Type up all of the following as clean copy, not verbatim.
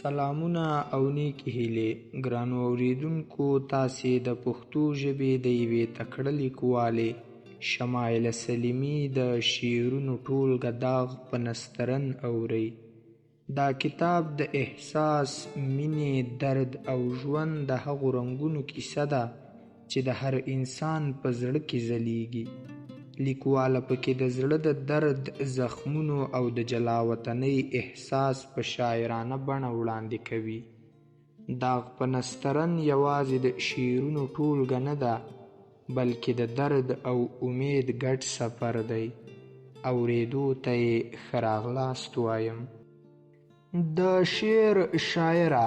سلامونه او نیکې هیلې ګرانو اوریدونکو، تاسې د پښتو ژبې د یوې تکړه لیکوالې شمایله سلیمي د شعرونو ټولګه داغ په نسترن اورئ. دا کتاب د احساس، مینې، درد او ژوند د هغو رنګونو کیسه ده چې د هر انسان په زړه کې ځلیږي. لیکواله پکې د زړه د درد، زخمونو او د جلاوطنۍ احساس په شاعرانه بڼه وړاندې کوي. داغ په نسترن یوازې د شعرونو ټولګه نه ده، بلکې د درد او امید ګډ سفر دی. اورېدو ته یې ښه راغلاست وایم. د شعر شاعره،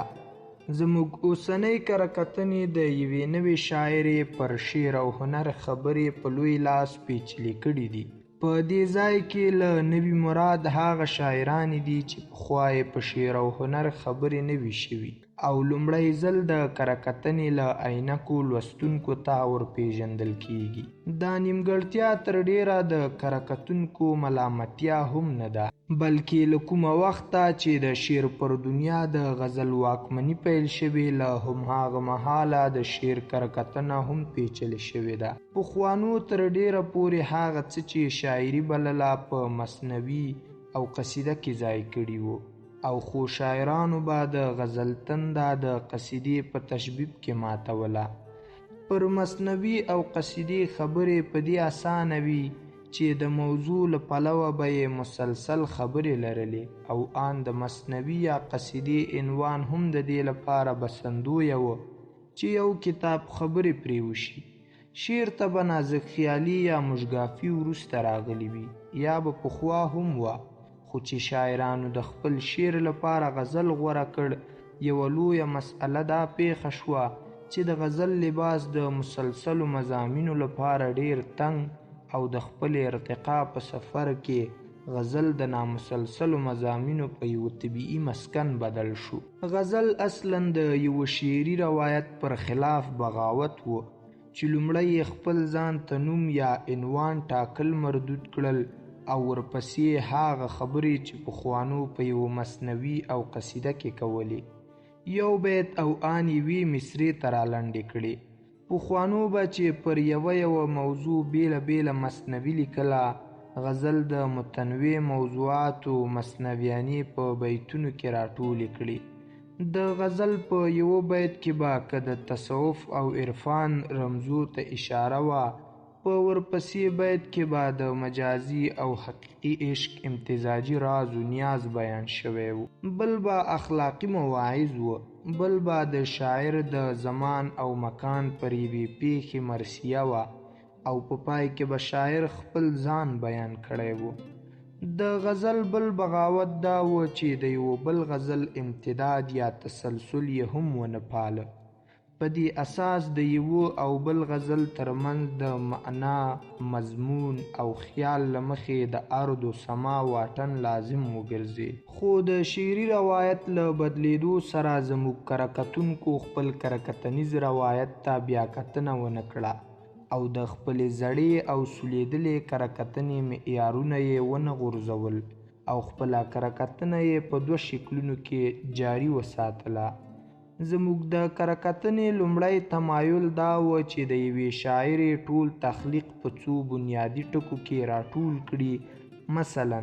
زموږ اوسنۍ کره کتنې د یوې نوې شاعرې پر شعر او هنر خبرې په لوی لاس پیچلې کړي دي. په دې ځای کې له نوي مراد هغه شاعرانې دي چې پخوا یې په شعر او هنر خبرې نه وي شوي او لومړی ځل د کره کتنې له عینکو لوستونکو ته ورپېژندل کیږي. دا نیمګړتیا تر ډیره د کره کتونکو ملامتیا هم نه ده، بلکې له کومه وخته چې د شعر پر دنیا د غزل واکمني پیل شوې، له هماغه مهاله د شعر کره کتنه هم پیچلې شوې ده. پخوانو تر ډیره پورې هغه څه چې شاعري بلله په مثنوي او قصیده کې ځای کړي وو، او خو شاعرانو به د غزل تنده د قصیدې په تشبیب کې ماتوله. پر مثنوي او قصیدې خبرې په دې اسانه وي چې د موضوع له پلوه به یې مسلسل خبرې لرلې، او آن د مثنوي یا قصیدې عنوان هم د دې لپاره بسندویه و چې یو کتاب خبرې پرې وشي. شعر ته به نازک خیالي یا مشګافي وروسته راغلی وي، یا به پخوا هم وه، خو چې شاعرانو د خپل شعر لپاره غزل غوره کړ، یوه لویه مسئله دا پیښه شوه چې د غزل لباس د مسلسلو مضامینو لپاره ډیر تنګ، او د خپل ارتقا په سفر کې غزل د نامسلسلو مضامینو په یو طبیعي مسکن بدل شو. غزل اصلا د یو شعري روایت پر خلاف بغاوت و چې لومړی یې خپل ځان ته نوم یا عنوان ټاکل مردود کړل، او ورپسې هغه خبرې چې پخوانو په یو مثنوي او قصیده کې کولې، یو بیت او آن یوې مصرې ته رالنډې کړې. پخوانو به چې پر یوه موضوع بیله بیله مثنوي لیکله، غزل د متنوع موضوعاتو مثنویانې په بیتونو کې راټولې کړې. د غزل په یو بیت کې به که د تصوف او عرفان رمزو ته اشاره وه، په ورپسې بیت کې به د مجازي او حقیقي عشق امتزاجي راز و نیاز بیان شوی و، بل به اخلاقی مواعظ و، بل به د شاعر د زمان او مکان پر یوې پیښې مرثیه وه، او په پای کې به شاعر خپل ځان بیان کړی و. د غزل بل بغاوت دا و چې د یو بل غزل امتداد یا تسلسل یې هم ونه پاله. په دې اساس د یو او بل غزل ترمنځ د معنا، مضمون او خیال له مخې د ارض و سما واټن لازم وګرځي. خو د شعري روایت له بدلیدو سره زموږ کره کتونکو خپل کره کتنیز روایت ته بیا کتنه ونه کړه، او د خپلې زړې او سولیدلې کره کتنې معیارونه یې ونه غورځول، او خپله کره کتنه یې په دوه شکلونو کې جاري وساتله. زموږ د کره کتنې لومړی تمایل دا و چې د یوې شاعرې ټول تخلیق په څو بنیادي ټکو کې راټول کړي. مثلا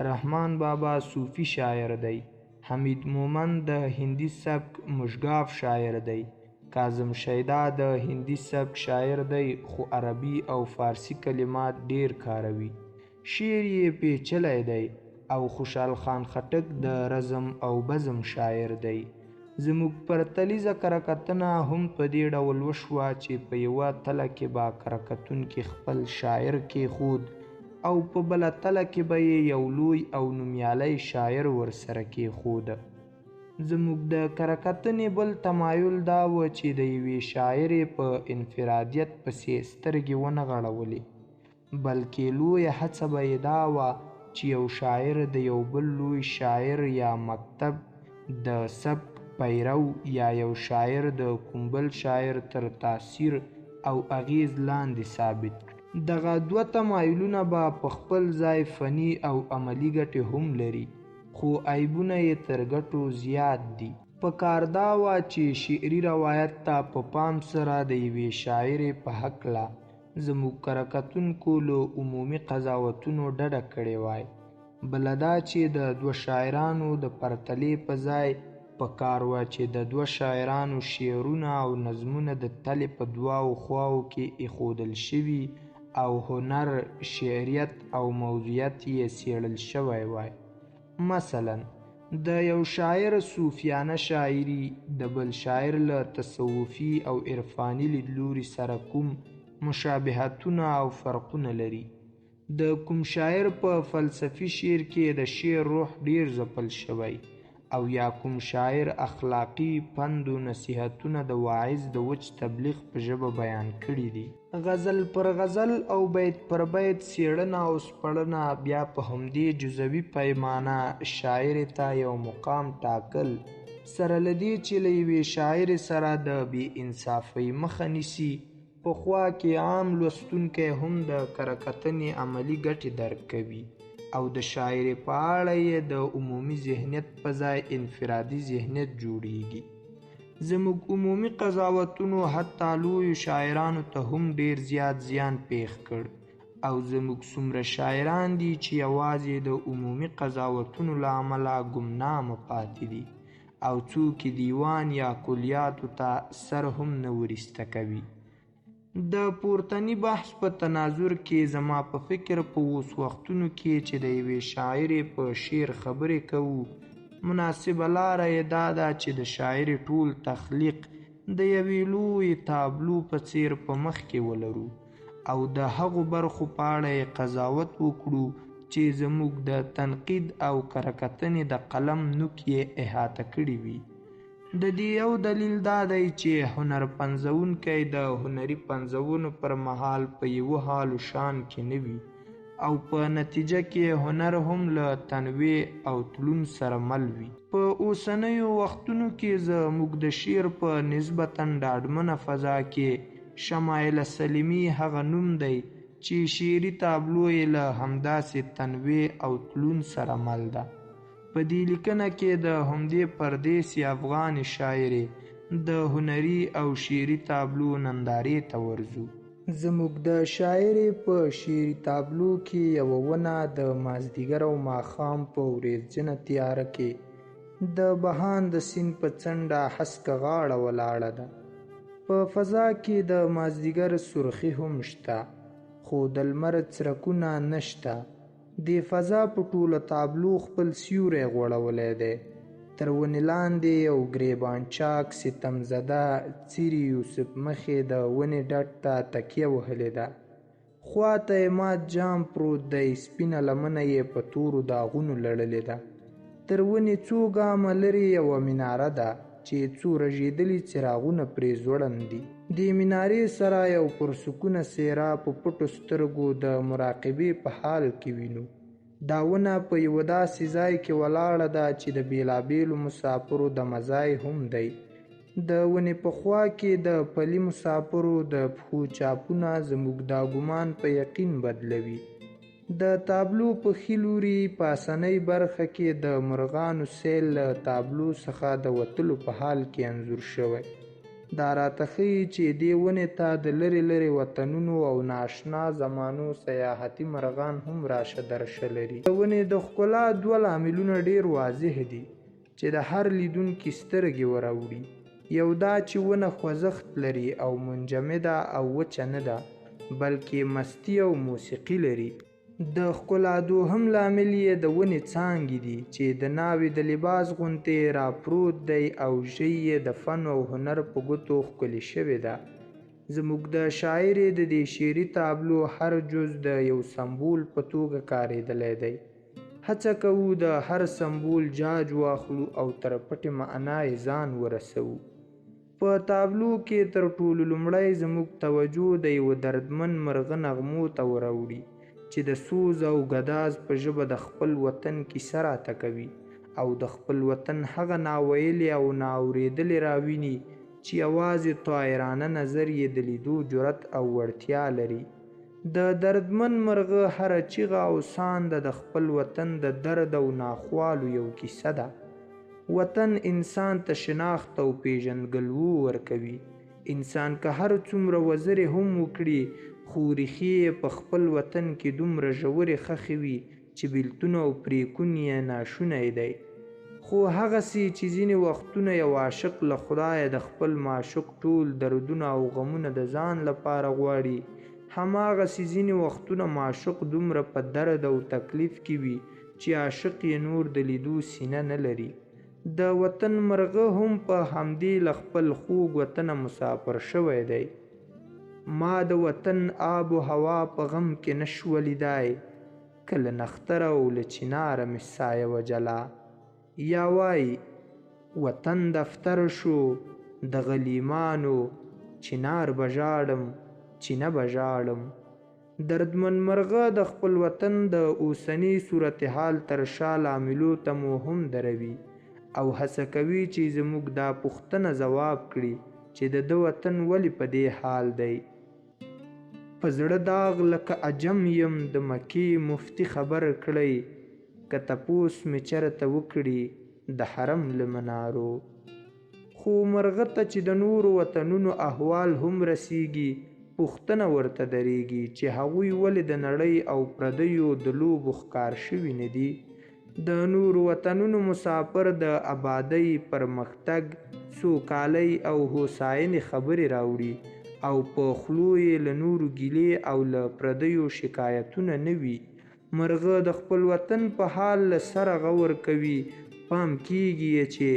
رحمان بابا صوفي شاعر دی، حمید مومند د هندي سبک مشګاف شاعر دی، کاظم شیدا د هندي سبک شاعر دی خو عربي او فارسی کلمات ډیر کاروي. شعر یې پیچلی دی، او خوشحال خان خټک د رزم او بزم شاعر دی. زموږ پرتلیزه کره کتنه هم په دې ډول وشوه چې په یوه تله کې به کره کتونکي خپل شاعر کېښود، او په بله تله کې به یې یو لوی او نومیالی شاعر ورسره کېښوده. زموږ د کره کتنې بل تمایل دا و چې د یوې شاعرې په انفرادیت پسې سترګې ونه غړولې، بلکې لویه هڅه به یې دا وه چې یو شاعر د یو بل لوی شاعر یا مکتب د سبک پیرو، یا یو شاعر د کوم بل شاعر تر تاثیر او اغیز لاندې ثابت کړي. دغه دوه تمایلونه به په خپل ځای فني او عملي ګټې هم لري، خو عیبونه یې تر ګټو زیات دي. په کار دا وه چې شعري روایت ته په پام سره د یوې شاعرې په هکله زموږ کره کتونکو له عمومي قضاوتونو ډډه کړې وای. بله دا چې د دوه شاعرانو د پرتلې په ځای په کار وه چې د دوه شاعرانو شعرونه او نظمونه د تلې په دواړو خواو کې ایښودل شوي او هنر، شعریت او موضوعیت یې څېړل شوی وای. مثلا د یو شاعر صوفیانه شاعري د بل شاعر له تصوفي او عرفاني لیدلوري سره کوم مشابهتونه او فرقونه لري. د کوم شاعر په فلسفي شعر کې د شعر روح ډیر ځپل شوی، او یا کوم شاعر اخلاقی پند و نصیحتونه د واعظ د وچ تبلیغ په ژبه بیان کړي دي. غزل پر غزل او بیت پر بیت څېړنه او سپړنه بیا په همدې جزوي پیمانه شاعر ته یو مقام ټاکل سره له دې چې له یوې شاعر سره د بې انصافۍ مخه نیسي، په خوا کې عام لوستونکی هم د کره کتنې عملي ګټې درک کوي او د شاعرۍ په اړه یې د عمومي ذهنیت په ځای انفرادي ذهنیت جوړیږي. زموږ عمومي قضاوتونو حتی لویو شاعرانو ته هم ډیر زیات زیان پیښ کړ، او زموږ څومره شاعران دي چې یوازې د عمومي قضاوتونو له امله ګمنامه پاتې دي او څوک دیوان یا کلیاتو ته سر هم نه ورایسته کوي. د پورتني بحث په تناظر کې زما په فکر په اوس وختونو کې چې د یوې شاعرې په شعر خبرې کوو، مناسبه لاره یې دا ده چې د شاعرې ټول تخلیق د یوې لویې تابلو په څیر په مخ کې ولرو او د هغو برخو په اړه یې قضاوت وکړو چې زموږ د تنقید او کره کتنې د قلم نوک یې احاطه کړي وي. د دې یو دلیل دا دی چې هنر پنځونکی د هنري پنځونو پر مهال په یوه حال و شان کې نه وي، او په نتیجه کې هنر هم له تنوع او تلون سره مل وي. په اوسنیو وختونو کې زموږ د شعر په نسبتا ډاډمنه فضا کې شمایل سلیمي هغه نوم دی چې شعري تابلو یې له همداسې تنوع او تلون سره مل ده. په دې لیکنه کې د همدې پردیسي افغان شاعرې د هنري او شعري تابلو نندارې ته ورځو. زموږ د شاعرې په شعري تابلو کې یوه ونه د مازدیګر او ماښام په وریځنه تیاره کې د بهان د سیند په څنډه هسکه غاړه ولاړه ده. په فضا کې د مازدیګر سرخي هم شته، خو د لمر څرکونه نشته. د فضا په ټوله تابلو خپل سیوری غوړولی دی. تر ونې لاندې یو ګریبان چاک ستم زده څیري یوسف مخې د ونې ډډ ته تکیه وهلې ده. خوا ته یې مات جام پروت دی، سپینه لمنه یې په تورو داغونو لړلې ده. تر ونې څو ګامه لرې یوه مناره ده چې څو رژېدلي څراغونه پرې ځوړند دي. د منارې سره یو پرسکونه څېره په پټو سترګو د مراقبې په حال کې وینو. دا ونه په یوه داسې ځای کې ولاړه ده چې د بېلابېلو مسافرو د مځای هم دی. د ونې په خوا کې د پلي مسافرو د پښو چاپونه زموږ دا ګمان په یقین بدلوي. د تابلو په ښي لوري پاسنۍ برخه کې د مرغانو سیل له تابلو څخه د وتلو په حال کې انځور شوی. دا راته ښیي چې دې ونې ته د لرې لرې وطنونو او نااشنا زمانو سیاحتي مرغان هم راشه درشه لري. د ونې د ښکلا دوه لاملونه ډیر واضح دي چې د هر لیدونکي سترګې وراوړي. یو دا چې ونه خوځښت لري او منجمده او وچه نه ده، بلکې مستی او موسیقي لري. د ښکلا دوهم لامل یې د ونې څانګې دي چې د ناوې د لباس غوندې راپروت دی او ژۍ یې د فن او هنر په ګوتو ښکلې شوې ده. زموږ د شاعرې د دې شعري تابلو هر جز د یو سمبول په توګه کارېدلی دی. هڅه کوو د هر سمبول جاج واخلو او تر پټې معنا یې ځان ورسوو. په تابلو کې تر ټولو لومړی زموږ توجه د یوه دردمن مرغه نغمو ته وراوړي چې د سوز او ګداز په ژبه د خپل وطن کیسه راته کوي او د خپل وطن هغه ناویلې او نااورېدلې راویني چې یوازې طاهرانه نظر یې د لیدو جرأت او وړتیا لري. د دردمن مرغه هره چیغه او سانده د خپل وطن د درد او ناخوالو یو کیسه ده. وطن انسان ته شناخت او پیژندګلوي ورکوي. انسان که هر څومره وزرې هم وکړي خو ریښې یې په خپل وطن کې دومره ژورې ښخې وي چې بېلتون او پرېکون یې ناشونی دی. خو هغسې چې ځینې وختونه یو عاشق له خدایه د خپل معشوق ټول دردونه او غمونه د ځان لپاره غواړي، هماغسې ځینې وختونه معشوق دومره په درد او تکلیف کې وي چې عاشق یې نور د لیدو سینه نه لري. د وطن مرغه هم په همدې له خپل خوږ وطنه مسافر شوی دی. ما د وطن آب و هوا په غم کې نشو لیدای، که له نختره او له چناره مې سایه وجلا. یا وای وطن دفتر شو د غلیمانو، چنار به ژاړم چینه به ژاړم. دردمن مرغه د خپل وطن د اوسني صورتحال تر شا لاملو ته مو هم دروي او هڅه کوي چې زموږ دا پوښتنه ځواب کړي چې د ده وطن ولې په دې حال دی. په زړه داغ لکه عجم یم د مکې مفتي خبر کړی، که تپوس مې چېرته وکړي د حرم له منارو. خو مرغه ته چې د نورو وطنونو احوال هم رسیږي پوښتنه ورته درېږي چې هغوی ولې د نړۍ او پردیو د لوبو ښکار شوي نه دي. د نورو وطنونو مسافر د آبادۍ، پرمختګ، سوکالۍ او هوساینې خبرې راوړي او په خولو یې له نورو ګیلې او له پردیو شکایتونه نه وي. مرغه د خپل وطن په حال له سره غور کوي. پام کیږي چې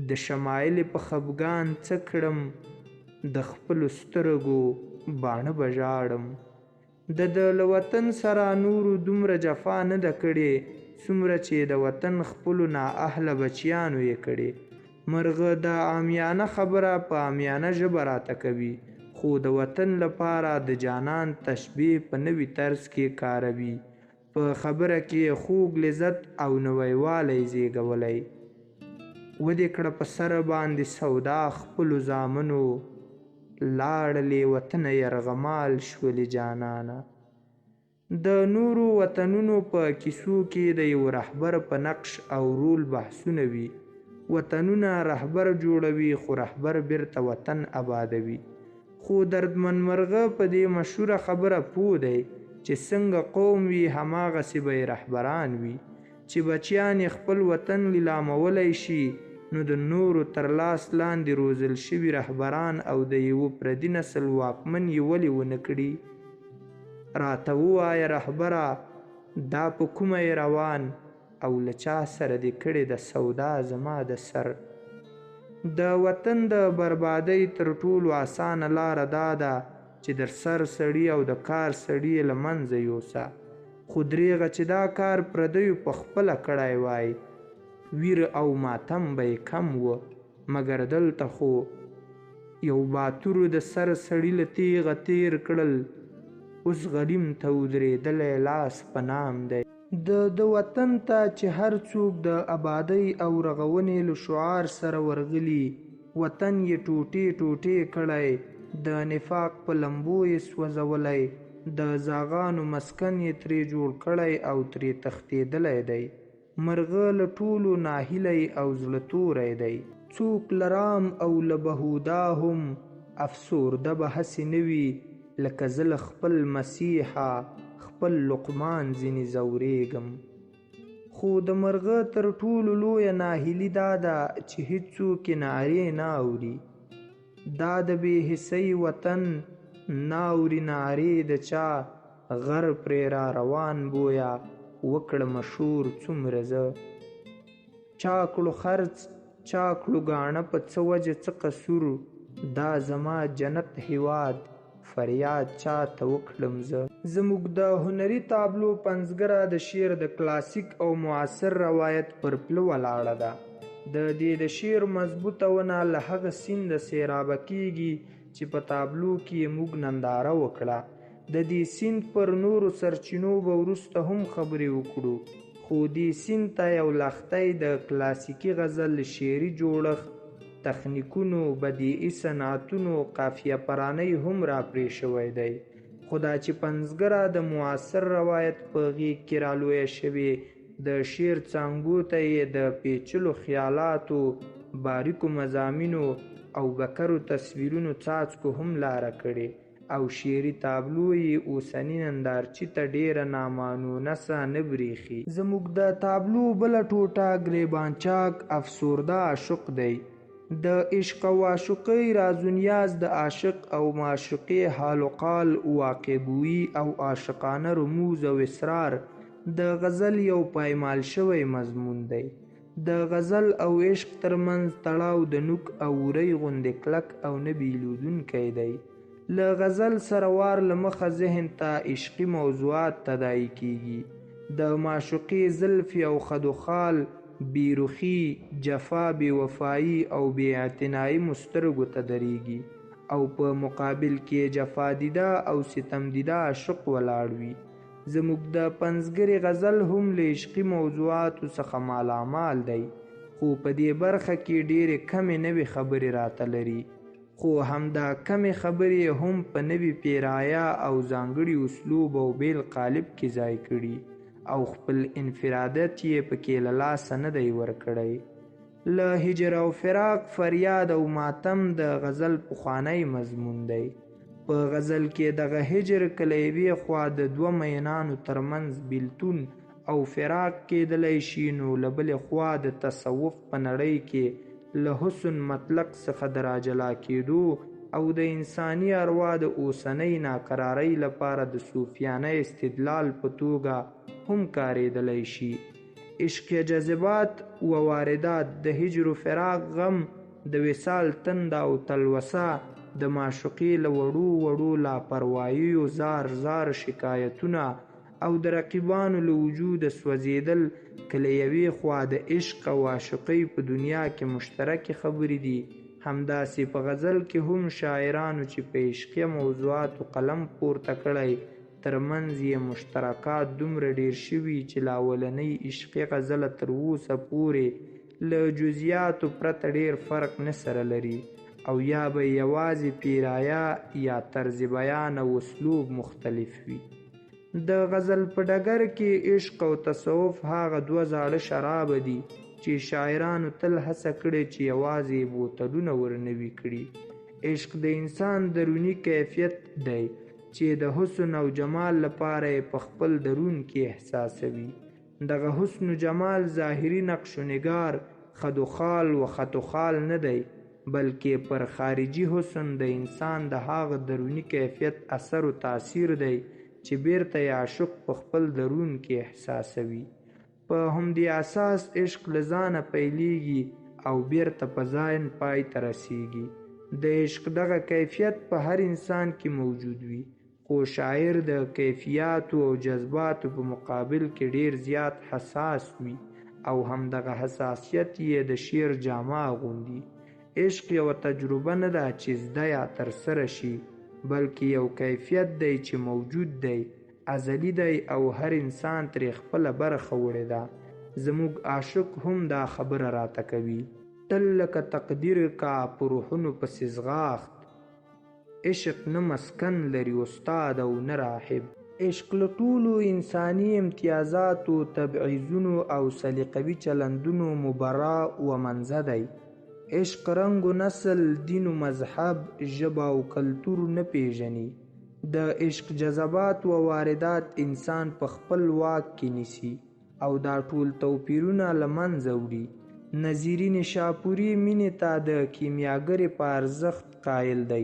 د شمایلې په خفګان څه کړم، د خپلو سترګو باڼه به ژاړم. د له وطن سره نورو دومره جفا نه ده کړې څومره چې د وطن خپلو نااهله بچیانو یې کړې. مرغه دا عامیانه خبره په عامیانه ژبه راته کوي، خو د وطن لپاره د جانان تشبیه په نوي طرز کې کاروي. په خبره کې خوږ لذت او نویوالی زیږولی. ودې کړه په سر باندې سودا خپلو زامنو، لاړلې وطنه یرغمال شولې جانانه. د نورو وطنونو په کیسو کې د یو رهبر په نقش او رول بحثونه وي. وطنونه رهبر جوړوي خو رهبر بیرته وطن آبادوي. خو دردمن مرغه په دې مشهوره خبره پوه دی چې څنګه قوم وي هماغسې به یې رهبران وي. چې بچیان یې خپل وطن لیلامولی شي نو د نورو تر لاس لاندې روزل شوي رهبران او د یوه پردي نسل واکمن یې ولې ونه کړي. راته ووایه رهبره دا په کومه یې روان او له چا سره دې کړې د سودا زما د سر. د وطن د بربادۍ تر ټولو اسانه لاره دا ده چې در سر سړي او د کار سړي یې له منځه یوسه. خو درېغه چې دا کار پردیو په خپله کړی وای ویر او ماتم به یې کم و، مګر دلته خو یو باتورو د سر سړي له تیغه تیر کړل، اوس غلیم ته ودرېدلی لاس په نام دی. د وطن ته چې هر څوک د آبادۍ او رغونې له شعار سره ورغلي، وطن یې ټوټې ټوټې کړی، د نفاق په لمبو یې سوځولی، د زاغانو مسکن یې ترې جوړ کړی او ترې تښتېدلی دی. مرغه له ټولو ناهیلی او زړه توری دی. څوک له رام او له بهودا هم افسورده به هسې نه وي لکه زه له خپل مسیحه خپل لقمان ځینې ځورېږم. خو د مرغه تر ټولو لویه ناهیلي دا ده چې هیڅوک یې نارې نه اوري. دا د بې حسۍ وطن نه اوري نارې د چا، غر پرې را روان بویه وکړه مشهور څومره زه. چا کړو خرڅ چا کړو ګاڼه په څه وجه څه قصور، دا زما جنت هیواد فریاد چاته وکړم زه. زموږ د هنري تابلو پنځګره د شعر د کلاسیک او معاصر روایت پر پله ولاړه ده. د دې د شعر مضبوطه ونه له هغه سینده سیرابه کیږي چې په تابلو کې یې موږ ننداره وکړه. د دې سیند پر نورو سرچینو به وروسته هم خبرې وکړو، خو دې سیند ته یو لښتی د کلاسیکي غزل شعري جوړښت، تخنیکونو، بدیعي صنعتونو، قافیه پرانۍ هم راپرې شوی دی. خو دا چې پنځګره د معاصر روایت په غیږ کې رالویه شوې د شعر څانګو ته یې د پیچلو خیالاتو، باریکو مضامینو او بکرو تصویرونو څاڅکو هم لاره کړې او شعري تابلو یې اوسني نندارچي ته ډېره نامانونسه نه برېښي. زموږ د تابلو بله ټوټه ګریبانچاک افسرده عاشق دی. د عشق او عاشقۍ راز و نیاز د عاشق او معشوقې حال و قال، واقع‌گویي او عاشقانه رموز او اسرار د غزل یو پایمال شوی مضمون دی. د غزل او عشق ترمنځ تړاو د نوک او وری غوندې کلک او نه بیلودونکی دی. له غزل سره وار له مخه ذهن ته عشقي موضوعات تداعي کیږي. د معشوقې زلفې او خدوخال، بیرخي، جفا، بې وفایي او بې اعتنایي مسترګو ته درېږي او په مقابل کې جفادیده او ستمدیده عاشق ولاړ وي. زموږ د پنځګرې غزل هم له عشقي موضوعاتو څخه مالامال دی، خو په دې برخه کې ډېرې کمې نوې خبرې راته لري. خو همدا کمې خبرې هم په نوې پیرایه او ځانګړي اسلوب او بیل قالب کې ځای کړي او خپل انفرادیت یې پکې له لاسه نه دی ورکړی. له هجر او فراق، فریاد او ماتم د غزل پخوانی مضمون دی. په غزل کې دغه هجر کله یوې خوا د دوه مینانو ترمنځ بیلتون او فراق کېدلی شي، نو له بلې خوا د تصوف په نړۍ کې له حسن مطلق څخه د راجلا کېدو او د انساني اروا د اوسنۍ ناقرارۍ لپاره د صوفیانه استدلال په توګه هم کارېدلی شي. عشق جذبات و واردات، د هجر و فراق غم، د وصال تند او تلوسه، د معشوقې له وړو وړو لاپرواییو زار زار شکایتونه او د رقیبانو له وجوده سوځېدل، که له یوې خوا د عشق او عاشقۍ په دنیا کې مشترکې خبرې دي، همداسې په غزل کې هم شاعرانو چې په عشقي موضوعاتو قلم پورته کړی ترمنځ یې مشترکات دومره ډېر شوي چې له اولنۍ عشقي غزله تر اوسه پورې له جزئیاتو پرته ډېر فرق نه سره لري او یا به یوازې پیرایه یا طرز بیان او اسلوب مختلف وي. د غزل په ډګر کې عشق او تصوف هغه دوه زاړه شرابه دي چې شاعرانو تل هڅه کړې چې یوازې بوتلونه ورنوي کړي. عشق د انسان دروني کیفیت دی چې د حسن او جمال لپاره یې په خپل درون کې احساسوي. دغه حسن و جمال ظاهري نقش و نگار، خدوخال و خطوخال نه دی، بلکې پر خارجي حسن د انسان د هغه دروني کیفیت اثر و تاثیر دی چې بیرته یې عاشق په خپل درون کې احساسوي. په همدې اساس عشق له ځانه پیلیږي او بیرته په ځان پای ته رسیږي. د عشق دغه کیفیت په هر انسان کې موجود وي، خو شاعر د کیفیاتو او جذباتو په مقابل کې ډیر زیات حساس وي او همدغه حساسیت یې د شعر جامه اغوندي. عشق یوه تجربه نه ده چې زده یا ترسره شي، بلکې یو کیفیت دی چې موجود دی، ازلی دی او هر انسان ترې خپله برخه وړې ده. زموږ عاشق هم دا خبره راته کوي، تل لکه تقدیر کا په روحونو پسې ځغاخت. عشق نه مسکن لري استاد او نه راهب. عشق له ټولو انساني امتیازاتو، تبعیضونو او سلیقوي چلندونو مبرا و منزه دی. عشق رنگ و نسل، دین و مذهب، ژبه او کلتور نه پیژني. د عشق جذبات و واردات انسان په خپل واک کې نیسي او دا ټول توپیرونه له منځه وړي. نظیرین شاپوري مینې ته د کیمیاګرې په ارزښت قایل دی،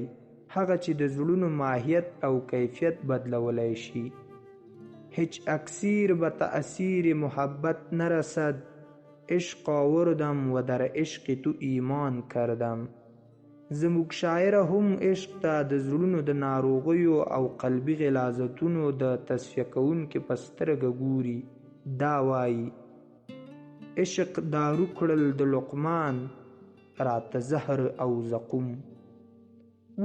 هغه چې د زړونو ماهیت او کیفیت بدلولی شي. هیچ اکسیر به تأثیر محبت نرسد، عشق آوردم و در عشق تو ایمان کردم. زموږ شاعره هم عشق ته د زړونو د ناروغیو او قلبي غلاظتونو د تصفیه کوونکې په سترګه ګوري. دا وایي: عشق دارو کړل د لقمان، راته زهر او زقوم.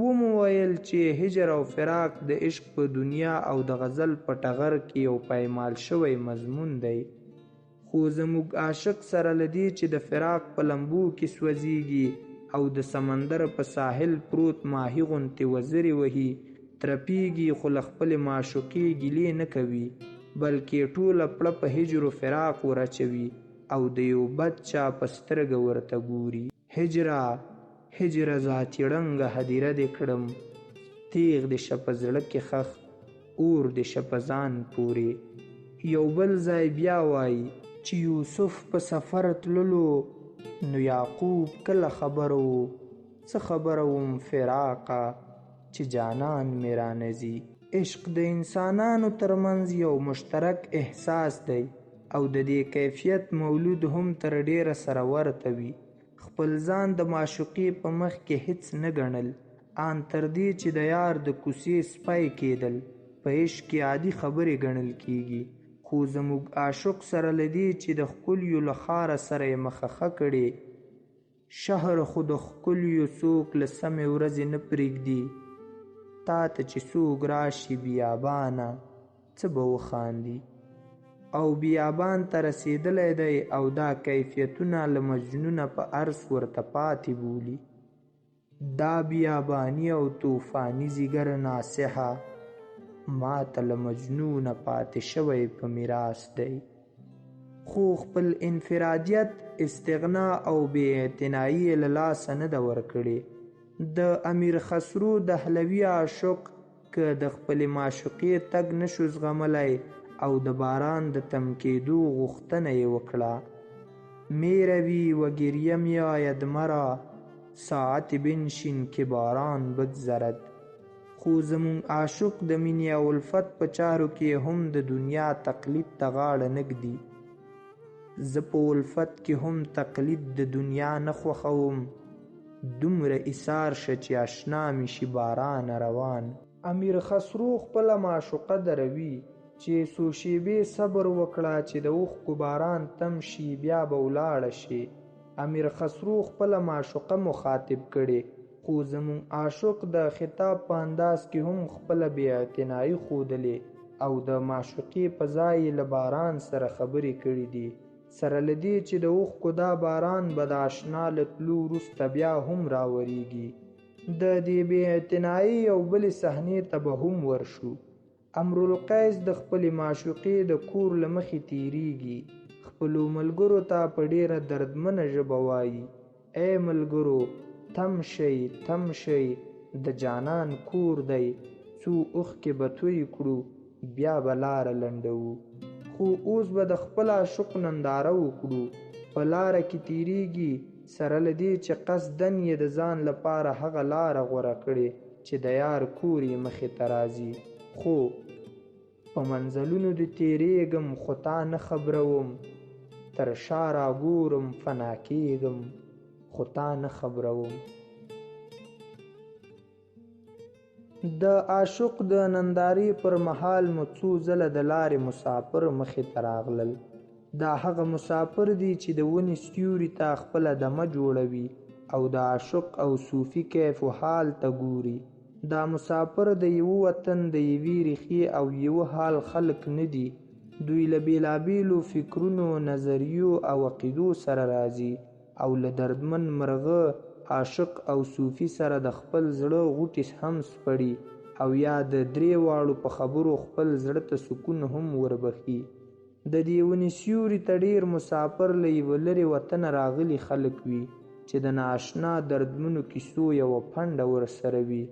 ومو ویل چې هجر او فراق د عشق په دنیا او د غزل په ټغر کې یو پایمال شوی مضمون دی، خو زموږ عاشق سره لدی چې د فراق په لمبو کې سوځیږي او د سمندر په ساحل پروت ماهی غوندې وزرې وهي، ترپیږي خو له خپلې معشوقې ګیلې نه کوي، بلکې ټوله پړه په هجر و فراق ورچوي او د یو بد چا په سترګه ورته ګوري. هجره ذاتي ړنګه هدیره دې کړم، تیغ دې شه په زړه کې خښ، اور دې شه په ځان پورې. یو بل ځای بیا وایي چې یوسف په سفر تللو نو یعقوب کله خبره و، څه خبره وم فراقه چې جانان مې رانځي. عشق د انسانانو ترمنځ یو مشترک احساس دی او د دې کیفیت مولود هم تر ډیره سره ورته وي. خپل ځان د معشوقې په مخ کې هیڅ نه ګڼل، ان تر دې چې د یار د کوڅې سپی کېدل په عشق کې عادي خبرې ګڼل کیږي. خو زموږ عاشق سره له دې چې د ښکلیو له ښاره سره یې مخه کړې، شهر خو د ښکلیو څوک له سمې ورځې نه پرېږدي. تا ته چې څوک راشي بیابانه څه به وخاندي. او بیابان ته رسېدلی دی او دا کیفیتونه له مجنونه په عرض ورته پاتې بولي. دا بیاباني او طوفاني ځیګر ناصحه ما ته له مجنونه پاتې شوی په میراث دی. خو خپل انفرادیت، استغنا او بې اعتنایي له لاسه نه ده ورکړې. د امیر خسرو دهلوي عاشق که د خپلې معشوقې تګ نشو زغملی او د باران د تم کېدو غوښتنه یې وکړه. میروی و گریه می آید مرا ساعت بنشین که باران بگذرد. خو زمون عاشق د مینې او الفت په چارو کې هم د دنیا تقلید ته غاړه نږدي. زه په الفت کې هم تقلید د دنیا نه خوښوم، دومره ایثار شه چې اشنا مې شي باران روان. امیر خسرو خپله معشوقه دروي چې څو شېبې صبر وکړه چې د اوښکو باران تم شي بیا به ولاړه شي. امیر خسرو خپله معشوقه مخاطب کړې، خو زمون عاشق د خطاب په انداز کې هم خپله بې اعتنایي ښودلې او د معشوقې په ځای یې له باران سره خبرې کړې دي. سره له دې چې د اوښکو دا باران به د اشنا له تلو وروسته بیا هم راورېږي. د دې بې اعتنایي او بلې صحنې ته به هم ورشو. امرالقیس د خپلې معشوقې د کور له مخې تیریږي. خپلو ملګرو ته په ډیره دردمنه ژبه وایي: ای ملګرو، تم شئ تم شئ، د جانان کور دی، څو اوښکې به توی کړو بیا به لاره لنډوو. خو اوس به د خپل عاشق ننداره وکړو. په لاره کې تیریږي، سره له دې چې قصدن یې د ځان لپاره هغه لاره غوره کړې چې د یار کور یې مخې ته راځي. خو په منزلونو دې تیریږم خو تا نه خبروم، تر شا راګورم فنا کېږم خو تا نه خبروم. د عاشق د نندارې پر مهال مو څو ځله د لارې مسافر مخې ته راغلل. دا هغه مسافر دي چې د ونې سیوري ته خپله دمه جوړوي او د عاشق او صوفي کیف و حال ته ګوري. دا مسافر د یوه وطن د یوې ریښې او یوه حال خلق نه دي. دوی له بېلابېلو فکرونو، نظریو او عقیدو سره راځي او له دردمن مرغه، عاشق او صوفي سره د خپل زړه غوټې هم سپړي او یا د درې واړو په خبرو خپل زړه ته سکون هم وربخي. د دې ونې سیوري ته ډېر مسافر له یوه لرې وطنه راغلي خلک وي چې د نااشنا دردمنو کیسو یوه پنډه ورسره وي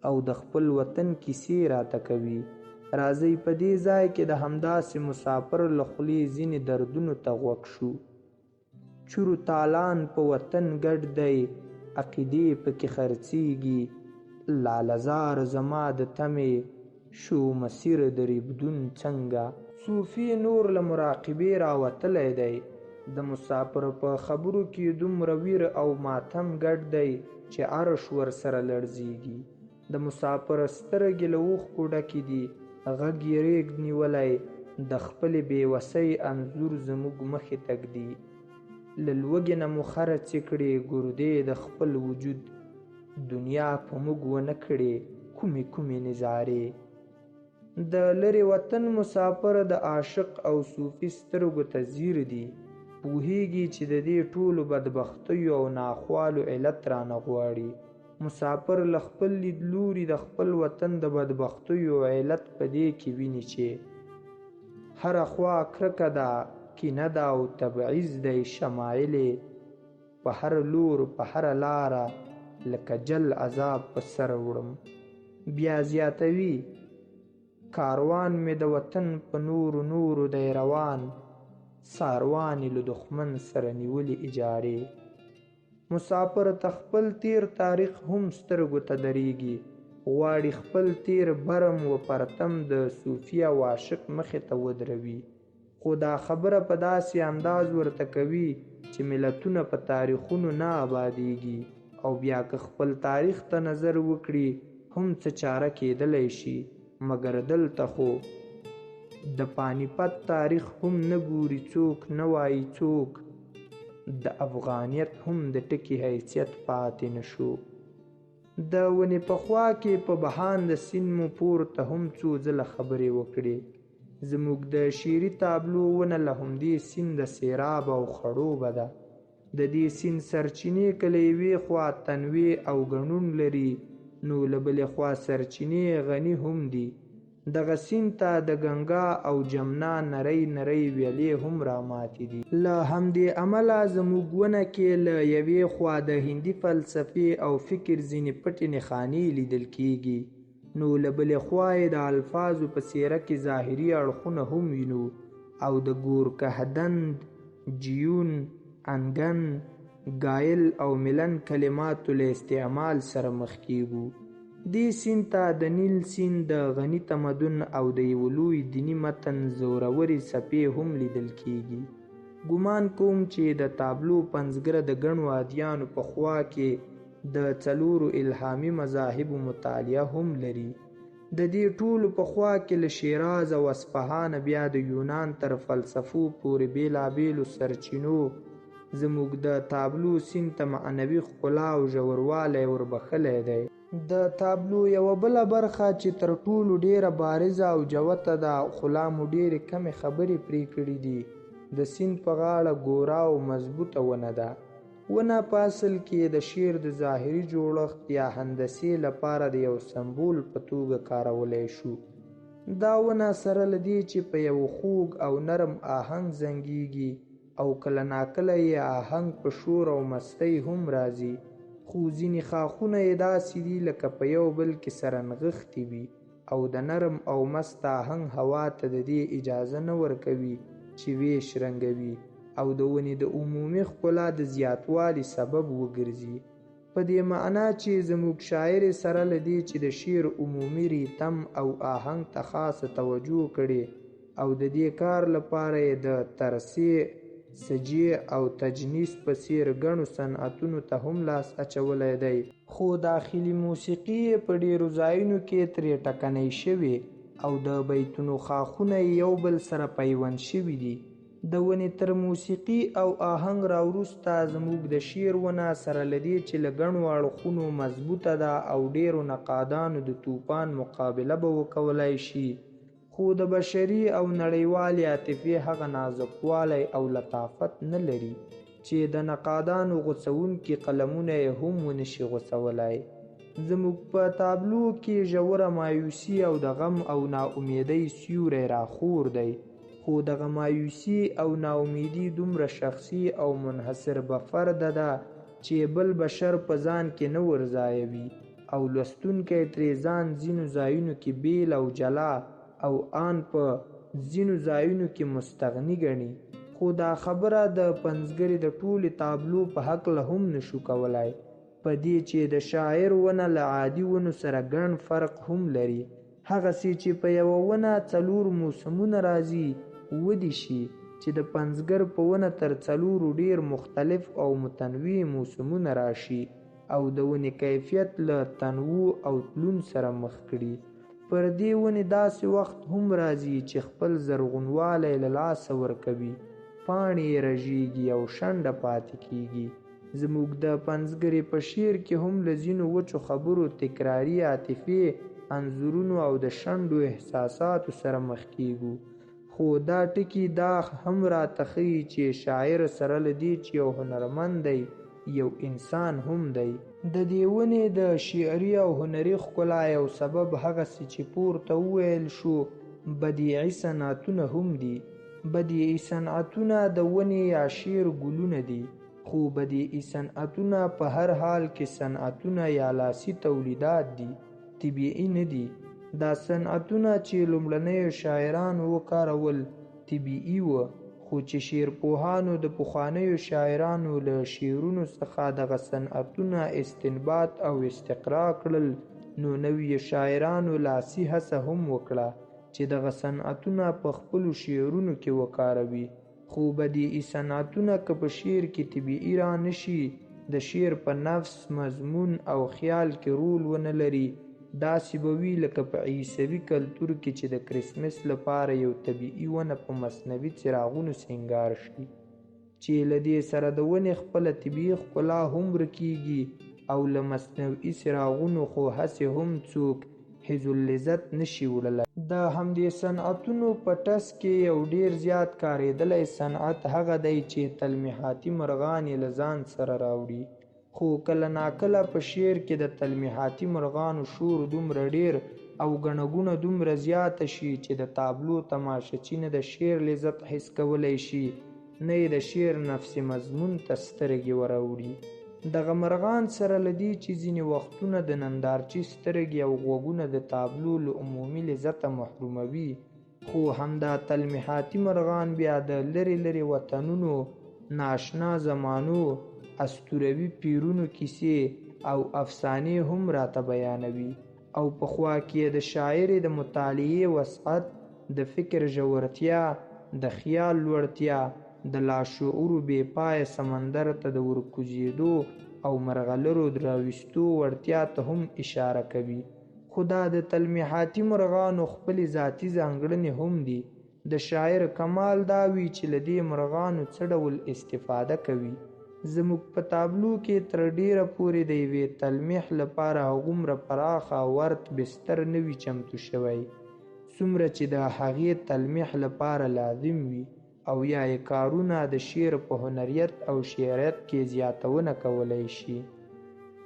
او د خپل وطن کیسې راته کوي. راځئ په دې ځای کې د همداسې مسافر له خولې ځینې دردونو ته غوږ شو. چورو تالان په وطن ګډ دی، عقیدې پکې خرڅیږي، لالهزار زما د تمې شو مسیر د ریبدون څنګه. صوفي نور له مراقبې راوتلی دی. د مسافر په خبرو کې دومره ویر او ماتم ګډ دی چې عرش ورسره لړزیږي. د مسافر سترګې له اوښکو ډکې دي، غږ یې ریږد نیولی، د خپلې بېوسۍ انځور زموږ مخې ته ږدي. له لوږې نه مو خرڅې کړې ګردې د خپل وجود، دنیا په موږ ونه کړې کومې نظارې. د لرې وطن مسافر د عاشق او صوفي سترګو ته ځیر دي. پوهیږي چې د دې ټولو بدبختیو او ناخوالو علت رانه غواړي. مسافر له خپل لیدلوري د خپل وطن د بدبختیو علت په دې کې ویني چې هره خوا کرکه ده، کینه ده او تبعیض دی. شمایلې په هر لور په هره لاره لکه جل عذاب په سر وړم. بیا زیاتوي کاروان مې د وطن په نورو دی روان، ساروانې له دښمن سره نیولې اجارې. مسافر ته خپل تیر تاریخ هم سترګو ته درېږي، غواړي خپل تیر برم و پرتم د صوفي او عاشق مخې ته ودروي. خو دا خبره په داسې انداز ورته کوي چې ملتونه په تاریخونو نه آبادیږي، او بیا که خپل تاریخ ته نظر وکړي هم څه چاره کېدلی شي. مګر دلته خو د پانیپت تاریخ هم نه ګوري څوک، نه وایي څوک، د افغانیت هم د ټکي حیثیت پاتې نشو. د ونې په خوا کې په بهان د سیند مو پورته هم څو ځله خبرې وکړې. زموږ د شعري تابلو ونه له همدې سیند د سیراب او خړوبه ده. د دې سیند سرچینې که له یوې خوا تنوع او ګڼون لري، نو له بلې خوا سرچینې غني هم دي. دغه سیند ته د ګنګا او جمنا نری ویلې هم راماتې دي. له همدې امله زموږ ونه کې له یوې خوا د هندي فلسفې او فکر ځینې پټې نښانې لیدل کېږي، نو له بلې خوا یې د الفاظو په څېره کې ظاهري اړخونه هم وینو، او د ګورکهدند، جیون، انګن، ګایل او ملن کلماتو له استعمال سره مخ کېږو. دې سیند ته د نیل سیند د غني تمدن او د یو لوی دیني متن زورورې څپې هم لیدل کېږي. ګمان کوم چې د تابلو پنځګره د ګڼو ادیانو په خوا کې د 4 الهامي مذاهبو مطالعه هم لري. د دې ټولو په خوا کې له شیراز او اصفهان بیا د یونان تر فلسفو پورې بېلابېلو سرچینو زموږ د تابلو سیند ته معنوي ښکلا او ژوروالی وربښلی دی. د تابلو یوه بله برخه چې تر ټولو ډیره بارزه او جوته ده، خو لا مو ډیرې کمې خبرې پرې کړي دي، د سیند په غاړه ګوره او مضبوطه ونه ده. ونه په اصل کې د شعر د ظاهري جوړښت یا هندسې لپاره د یو سمبول په توګه کارولی شو. دا ونه سره له دې چې په یو خوږ او نرم آهنګ زنګیږي، او کله ناکله یې آهنګ په شور او مستۍ هم راځي، خو ځینې ښاخونه یې داسې دي لکه په یو بل کې سره نغښتي وي، او د نرم او مست آهنګ هوا ته د دې اجازه نه ورکوي چې ویش رنګوي او د ونې د عمومي ښکلا د زیاتوالي سبب وګرځي. په دې معنا چې زموږ شاعر سره له دې چې د شعر عمومي ریتم او آهنګ ته خاصه توجه کړې، او د دې کار لپاره یې د ترسې، سجیې او تجنیس په څېر ګڼو صنعتونو ته هم لاس اچولی دی، خو داخلي موسیقي په ډېرو ځایونو کې ترې ټکنۍ شوې او د بیتونو ښاخونه یو بل سره پیوند شوي دي. د ونې تر موسیقي او آهنګ راوروسته زموږ د شعر ونه سره له دې چې له ګڼو اړخونو مضبوطه ده او ډېرو نقادانو د توپان مقابله به وکولای شي، خو د بشري او نړیوالې عاطفې هغه نازکوالی او لطافت نه لري چې د نقادانو غوڅوونکي قلمونه یې هم ونشي غوڅولی. زموږ په تابلو کې ژوره مایوسي او د غم او ناامیدۍ سیوری راخور دی، خو دغه مایوسي او ناامیدي دومره شخصي او منحصر به فرده ده چې بل بشر په ځان کې نه ورځایوي، او لوستونکی ترې ځان ځینو ځایونو کې بیل او جلا او آن په ځینو ځایونو کې مستغني ګڼي. خو دا خبره د پنځګرې د ټولې تابلو په هکله هم نشو کولی، په دې چې د شاعر ونه له عادي ونو سره ګڼ فرق هم لري. هغسې چې په یوه ونه 4 موسمونه راځي، ودې شي چې د پنځګر په ونه تر 4 ډېر مختلف او متنوع موسمونه راشي، او د ونې کیفیت له تنوع او تلون سره مخ کړي. پر دې ونې داسې وخت هم راځي چې خپل زرغونوالی له لاسه ورکوي، پاڼې یې رژېږي او شنډه پاتې کېږي. زموږ د پنځګرې په شعر کې هم له ځینو وچو خبرو، تکراري عاطفې، انځورونو او د شنډو احساساتو سره مخ کېږو، خو دا ټکي دا هم راته ښیي چې شاعر سره له دې چې یو هنرمند دی، یو انسان هم دی. د دې ونې د شعري او هنري ښکلا یو سبب هغسې چې پورته وویل شو بدیعي صنعتونه هم دي. بدیعي صنعتونه د ونې یا شعر ګلونه دي، خو بدیعي صنعتونه په هر حال کې صنعتونه یا لاسي تولیدات دي، طبیعي نه دي. دا صنعتونه چې لومړنیو شاعرانو وکارول طبیعي وه، خو چې شعرپوهانو د پخوانیو شاعرانو له شعرونو څخه دغه صنعتونه استنباط او استقرا کړل، نو نویو شاعرانو لاسي هڅه هم وکړه چې دغه صنعتونه په خپلو شعرونو کې وکاروي. خو بدیعي صنعتونه که په شعر کې طبیعي را نشي، د شعر په نفس، مضمون او خیال کې رول ونه لري، داسې به وي لکه په عیسوي کلتور کې چې د کرسمس لپاره یو طبیعي ونه په مصنوعي څراغونو سینګار شي، چې له دې سره د ونې خپله طبیعي ښکلا هم ورکیږي او له مصنوعي څراغونو خو هسې هم څوک حیز اللذت نشي وړلی. د همدې صنعتونو په ټس کې یو ډیر زیات کارېدلی صنعت هغه دی چې تلمیحاتي مرغان یې له ځان سره راوړي. خو کله ناکله په شعر کې د تلمیحاتي مرغانو شور دومره ډیر او ګڼه ګوڼه دومره زیاته شي چې د تابلو تماشچي نه د شعر لذت حس کولی شي، نه یې د شعر نفس مضمون ته سترګې وراوړي. دغه مرغان سره له دې چې ځینې وختونه د نندارچي سترګې او غوږونه د تابلو له عمومي لذته محروموي، خو همدا تلمیحاتي مرغان بیا د لرې لرې وطنونو، ناشنا زمانو، اسطوروي پیرونو کیسې او افسانې هم راته بیانوي، او په خوا کې د شاعر د مطالعې وسعت، د فکر ژورتیا، د خیال لوړتیا، د لاشعورو بې پایه سمندر ته د ورکوزېدو او مرغلرو د راویستو وړتیا ته هم اشاره کوي. خو دا د تلمیحاتي مرغانو خپلې ذاتي ځانګړنې هم دي. د شاعر کمال دا وي چې له دې مرغانو څه ډول استفاده کوي. زموږ په تابلو کې تر ډیره پورې د یوې تلمیح لپاره هغومره پراخه ورت بستر نه وي چمتو شوی څومره چې د هغې تلمیح لپاره لازم وي، او یا یې کارونه د شعر په هنریت او شعریت کې زیاتونه کولی شي.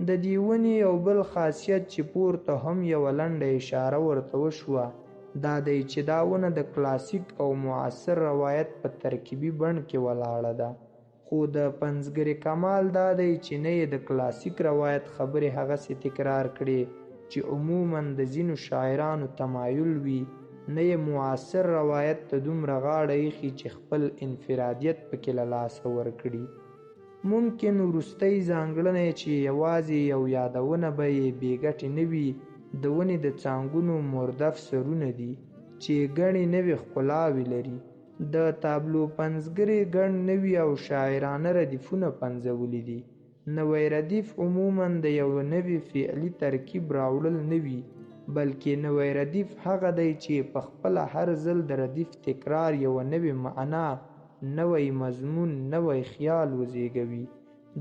د دې ونې یو بل خاصیت چې پورته هم یوه لنډه اشاره ورته وشوه دا دی چې دا ونه د کلاسیک او معاصر روایت په ترکیبي بڼ کې ولاړه ده. خو د پنځګرې کمال دا دی چې نه یې د کلاسیک روایت خبرې هغسې تکرار کړي چې عموماً د ځینو شاعرانو تمایل وي، نه یې معاصر روایت ته دومره غاړه ایښي چې خپل انفرادیت پکې له لاسه ورکړي. ممکن وروستۍ ځانګړنې چې یوازې یو یادونه به یې بې ګټې نه وي د ونې د څانګونو مردف سرونه دي چې ګڼې نوې ښکلاوې لري. د تابلو پنځګرې ګڼ نوي او شاعرانه ردیفونه پنځولي دي. نوی ردیف عموماً د یو نوي فعلي ترکیب راوړل نه وي، بلکې نوی ردیف هغه دی چې په خپله هر ځل د ردیف تکرار یوه نوې معنا، نوی مضمون، نوی خیال وزیږوي.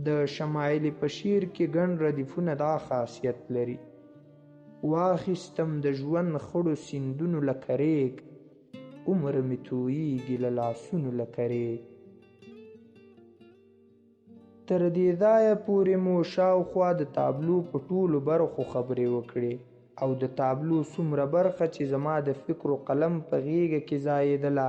د شمایلې په شعر کې ګڼ ردیفونه دا خاصیت لري: واخیستم د ژوند خړو سیندونو لکه ریګ، عمر مې تویېږي له لاسونو لکه ریګ. تر دې ځایه پورې مو شاوخوا د تابلو په ټولو برخو خبرې وکړې او د تابلو څومره برخه چې زما د فکر و قلم په غیږه کې ځایېدله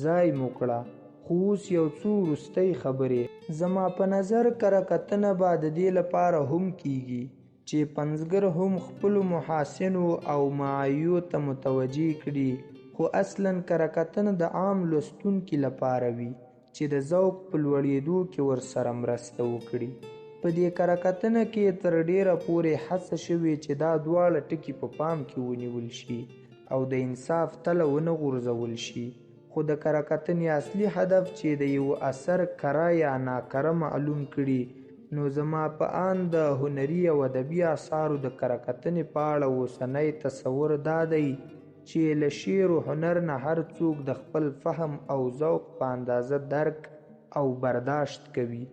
ځای مو کړه. خو اوس یو څو وروستۍ خبرې زما په نظر کره کتنه به د دې لپاره هم کیږي چې پنځګر هم خپلو محاسنو او معایو ته متوجه کړي، خو اصلاً کره کتنه د عام لوستونکي لپاره وي چې د ذوق په لوړېدو کې ورسره مرسته وکړي. په دې کره کتنه کې تر ډیره پورې هڅه شوې چې دا دواړه ټکي په پام کې ونیول شي او د انصاف تله ونه غورځول شي. خو د کره کتنې اصلي هدف چې د یو اثر کره یا ناکره معلوم کړي، نو زما په آن د هنري او ادبي اثارو د کره کتنې په اړه اوسنی تصور دا دی چې له شعر و هنر نه هر څوک د خپل فهم او ذوق په اندازه درک او برداشت کوي.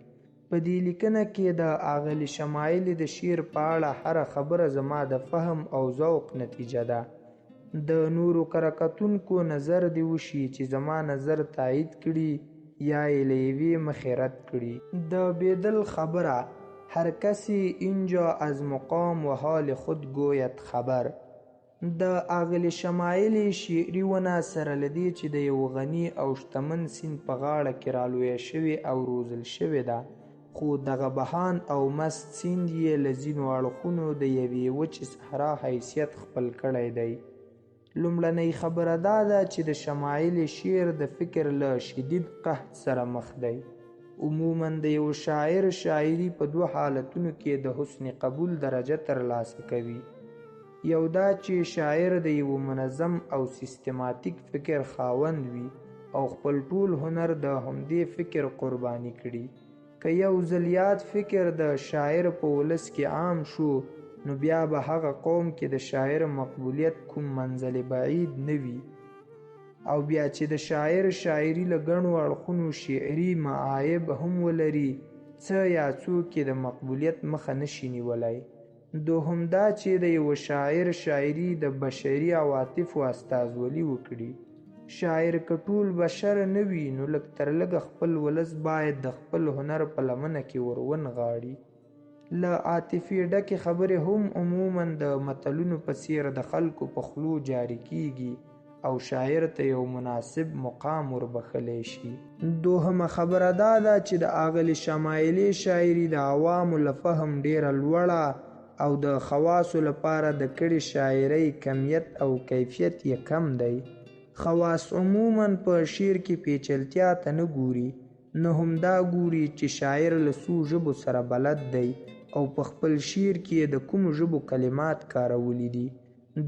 په دې لیکنه کې د اغلې شمایلې د شعر په اړه هره خبره زما د فهم او ذوق نتیجه ده. د نورو کره کتونکو نظر دې وشي چې زما نظر تایید کړي یا یې له یوې مخې رد کړي. د بیدل خبره هر کسی اینجا از مقام و حال خود گوید خبر. د اغلې شمایلې شعري ونه سره له دې چې د یو غني او شتمن سیند په غاړه کې رالویه شوې او روزل شوې ده، خو دغه بهان او مست سیند یې له ځینو اړخونو د یوې وچې صحرا حیثیت خپل کړی دی. لومړنۍ خبره دا ده چې د شمایلې شعر د فکر له شدید قحط سره مخ دی. عموماً د یو شاعر شاعري په دوه حالتونو کې د حسن قبول درجه ترلاسه کوي. یو دا چې شاعر د یو منظم او سیستماتیک فکر خاوند وي او خپل ټول هنر د همدې فکر قرباني کړي. که یو ځلیات فکر د شاعر په ولس کې عام شو، نو بیا به هغه قوم کې د شاعر مقبولیت کوم منزل بعید نه وي، او بیا چې د شاعر شاعري له ګڼو اړخونو شعري معایب هم ولري، څه یا څوک یې د مقبولیت مخه نشي نیولی. دوهم دا چې د یو شاعر شاعري د بشري عواطفو استازولي وکړي. شاعر که ټول بشر نه وي، نو لږ تر لږه خپل ولس باید د خپل هنر په لمنه کې ور ونغاړي. له عاطفې ډکې خبرې هم عموماً د متلونو په څیر د خلکو په خولو جاري کیږي او شاعر ته یو مناسب مقام وربخلی شي. دوهمه خبره دا ده چې د اغلې شمایلې شاعري د عوامو له فهم ډیره لوړه او د خواصو لپاره د کړي شاعرۍ کمیت او کیفیت یې کم دی. خواص عموماً په شعر کې پیچلتیا ته نه ګوري، نه هم دا ګوري چې شاعر له څو ژبو سره بلد دی او په خپل شعر کې د کومو ژبو کلمات کارولی دي.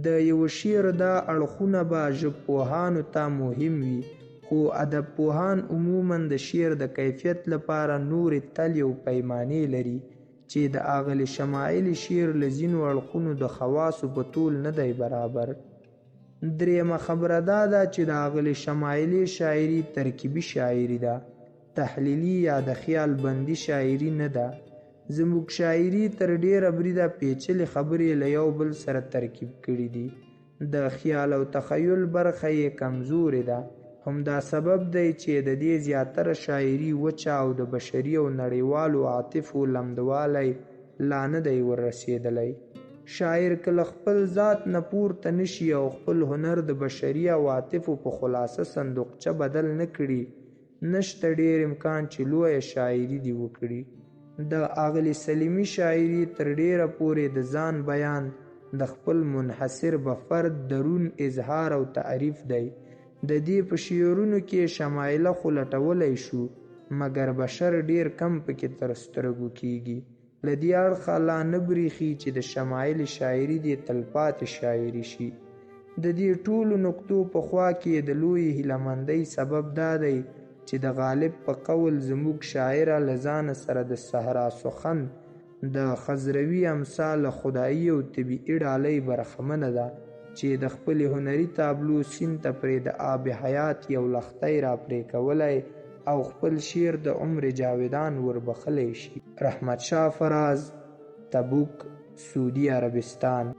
د یو شعر دا اړخونه به ژبپوهانو ته مهم وي، خو ادب پوهان عموماً د شعر د کیفیت لپاره نورې تلې او پیمانې لري چې د اغلې شمایلې شعر له ځینو اړخونو د خواصو په طول نه دی برابر. درېیمه خبره دا ده چې د اغلې شمایلې شاعري ترکیبي شاعري ده، تحلیلي یا د خیال بندي شاعري نه ده. زموږ شاعري تر ډیره بریده پیچلې خبرې له یو بل سره ترکیب کړي دي. د خیال او تخیل برخه یې کمزورې ده. همدا سبب دی چې د دې زیاتره شاعري وچه او د بشري او نړیوالو عاطفو لمدوالی لا نه دی وررسېدلی. شاعر که له خپل ذات نه پورته نشي او خپل هنر د بشري عواطفو په خلاصه صندوقچه بدل نه کړي، نشته ډیر امکان چې لویه شاعري دې وکړي. د اغلې سلیمي شاعري تر ډیره پورې د ځان بیان، د خپل منحصر به فرد درون اظهار او تعریف دی. د دې په شعرونو کې شمایله خو لټولی شو، مګر بشر ډیر کم پکې تر سترګو کیږي. له دې اړخه لا نه بریښي چې د شمایلې شاعري دې تلپاتې شاعري شي. د دې ټولو نقطو په خوا کې د لویې هیلهمندۍ سبب دا دی چې د غالب په قول زموږ شاعره له ځانه سره د صحرا سخن د خضروي امثال خدایي او طبیعي ډالۍ برخمنه ده چې د خپلې هنري تابلو سیند ته پرې د آب حیات یو لښتی را پرې کولی او خپل شعر د عمر جاویدان وربخلی شي. رحمت شاه فراز، تبوک، سعودي عربستان.